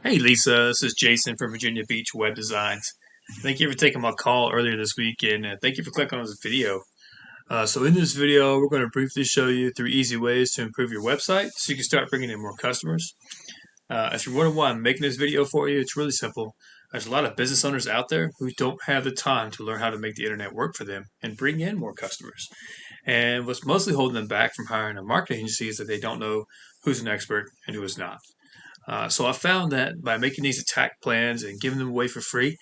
Hey Lisa, this is Jason from Virginia Beach Web Designs. Thank you for taking my call earlier this week, and thank you for clicking on this video. So in this video, we're going to briefly show you 3 easy ways to improve your website so you can start bringing in more customers. If you're wondering why I'm making this video for you, it's really simple. There's a lot of business owners out there who don't have the time to learn how to make the internet work for them and bring in more customers. And what's mostly holding them back from hiring a marketing agency is that they don't know who's an expert and who is not. So I found that by making these attack plans and giving them away for free,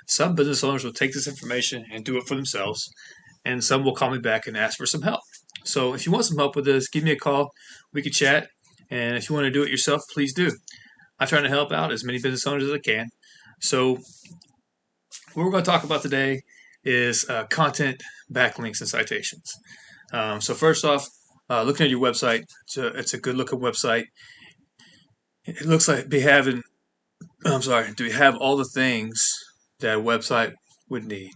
some business owners will take this information and do it for themselves, and some will call me back and ask for some help. So if you want some help with this, give me a call. We can chat. And if you want to do it yourself, please do. I'm trying to help out as many business owners as I can. So what we're going to talk about today is content, backlinks, and citations. So first off, looking at your website, it's a good looking website. It looks like they having I'm sorry. Do we have all the things that a website would need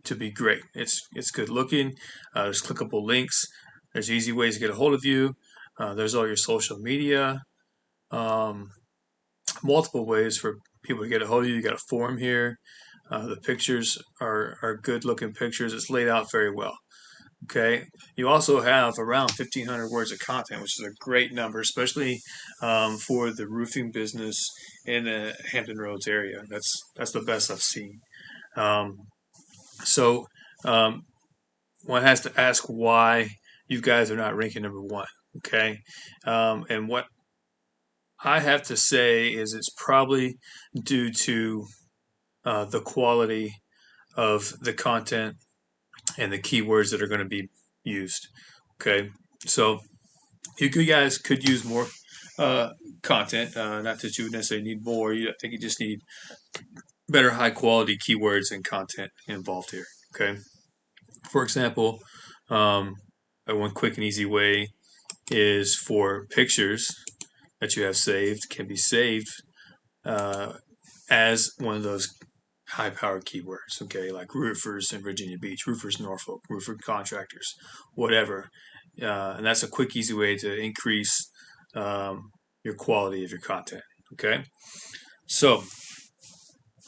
to be great? It's good looking. There's clickable links. There's easy ways to get a hold of you. There's all your social media. Um, Multiple ways for people to get a hold of you. You got a forum here. The pictures are good looking pictures. It's laid out very well. Okay. You also have around 1,500 words of content, which is a great number, especially for the roofing business in the Hampton Roads area. That's the best I've seen. Um, so um, one has to ask why you guys are not ranking number one. Okay. And what I have to say is it's probably due to the quality of the content and the keywords that are going to be used. Okay, so you guys could use more uh, content. Not that you would necessarily need more. I think you just need better, high quality keywords and content involved here. Okay, for example, um, one quick and easy way is for pictures that you have saved can be saved uh, as one of those high powered keywords, okay, like roofers in Virginia Beach, roofers Norfolk, roofer contractors, whatever. And that's a quick, easy way to increase your quality of your content, okay? So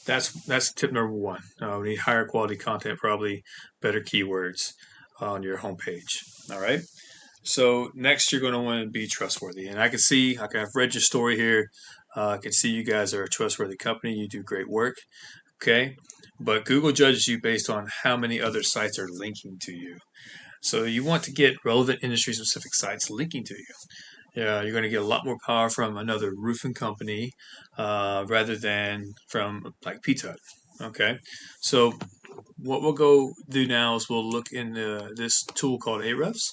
that's tip number one. We need higher quality content, probably better keywords on your homepage, all right? So next, you're going to want to be trustworthy. And I can see, I've read your story here. I can see you guys are a trustworthy company. You do great work. Okay. But Google judges you based on how many other sites are linking to you. So you want to get relevant industry specific sites linking to you. Yeah, you're going to get a lot more power from another roofing company rather than from like Pizza Hut. Okay. So what we'll go do now is we'll look into this tool called Ahrefs,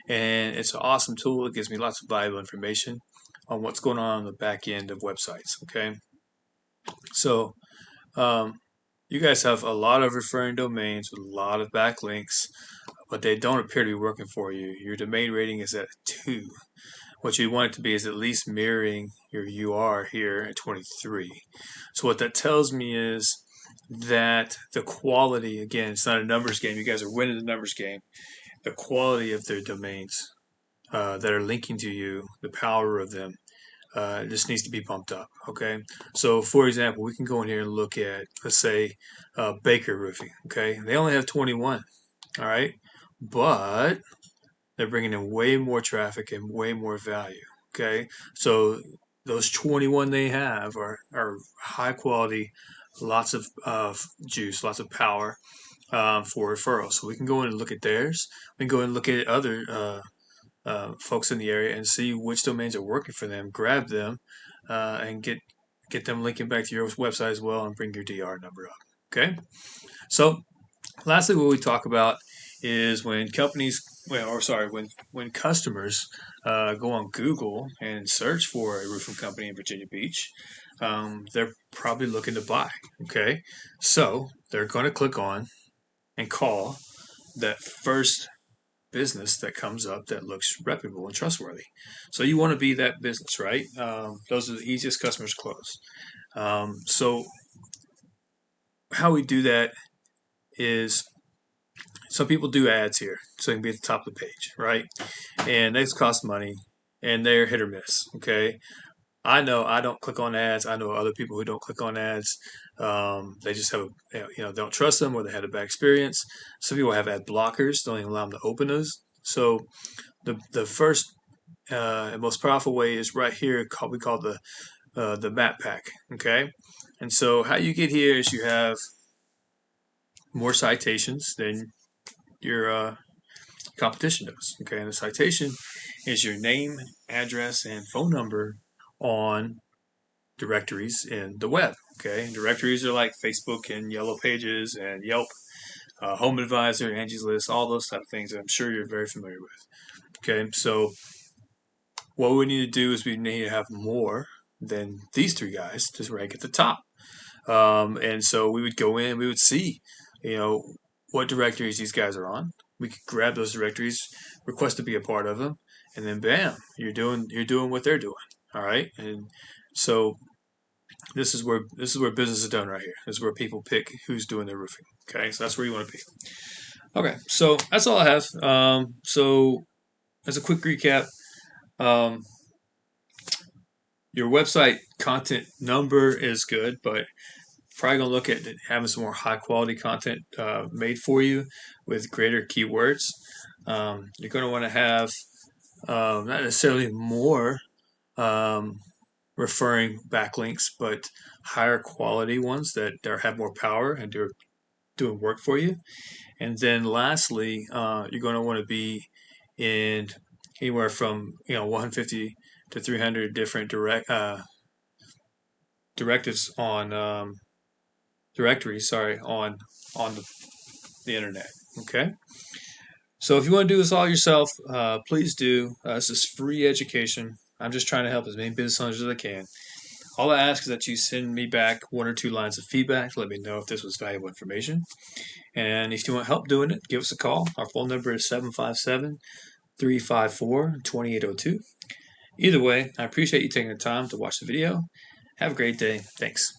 and it's an awesome tool. It gives me lots of valuable information on what's going on the back end of websites. Okay. So um, you guys have a lot of referring domains with a lot of backlinks, but they don't appear to be working for you. Your domain rating is at 2. What you want it to be is at least mirroring your UR here at 23. So what that tells me is that the quality, again, it's not a numbers game. You guys are winning the numbers game. The quality of their domains that are linking to you, the power of them, this needs to be bumped up. Okay. So, for example, we can go in here and look at, let's say, Baker Roofing. Okay. They only have 21. All right. But they're bringing in way more traffic and way more value. Okay. So, those 21 they have are high quality, lots of juice, lots of power for referrals. So, we can go in and look at theirs. We can go in and look at other folks in the area and see which domains are working for them, grab them, and get them linking back to your website as well, and bring your DR number up. Okay. So, lastly, what we talk about is when companies, well, or sorry, when customers go on Google and search for a roofing company in Virginia Beach, they're probably looking to buy. Okay. So they're going to click on and call that first business that comes up that looks reputable and trustworthy. So you want to be that business, right? Those are the easiest customers to close. So how we do that is some people do ads here, so they can be at the top of the page, right? And those cost money, and they're hit or miss. Okay, I know I don't click on ads. I know other people who don't click on ads. They just have, they don't trust them or they had a bad experience. Some people have ad blockers, don't even allow them to open those. So the first and most powerful way is right here. We call the map pack. Okay, and so how you get here is you have more citations than your competition does. Okay, and the citation is your name, address, and phone number on directories in the web. Okay, and directories are like Facebook and Yellow Pages and Yelp, Home Advisor, Angie's List, all those type of things that I'm sure you're very familiar with. Okay, so what we need to do is we need to have more than these three guys to rank at the top. And so we would go in, we would see, you know, what directories these guys are on. We could grab those directories, request to be a part of them, and then bam, you're doing what they're doing. All right, and so this is where business is done right here. This is where people pick who's doing their roofing. Okay, so that's where you want to be. Okay, so that's all I have. So as a quick recap, um, your website content number is good, but probably gonna look at having some more high quality content made for you with greater keywords. You're gonna want to have not necessarily more um, referring backlinks, but higher quality ones that have more power and they're doing work for you. And then lastly, you're going to want to be in anywhere from 150 to 300 different directives on directories. Sorry, on the internet. Okay. So if you want to do this all yourself, please do. This is free education. I'm just trying to help as many business owners as I can. All I ask is that you send me back 1 or 2 lines of feedback to let me know if this was valuable information. And if you want help doing it, give us a call. Our phone number is 757-354-2802. Either way, I appreciate you taking the time to watch the video. Have a great day. Thanks.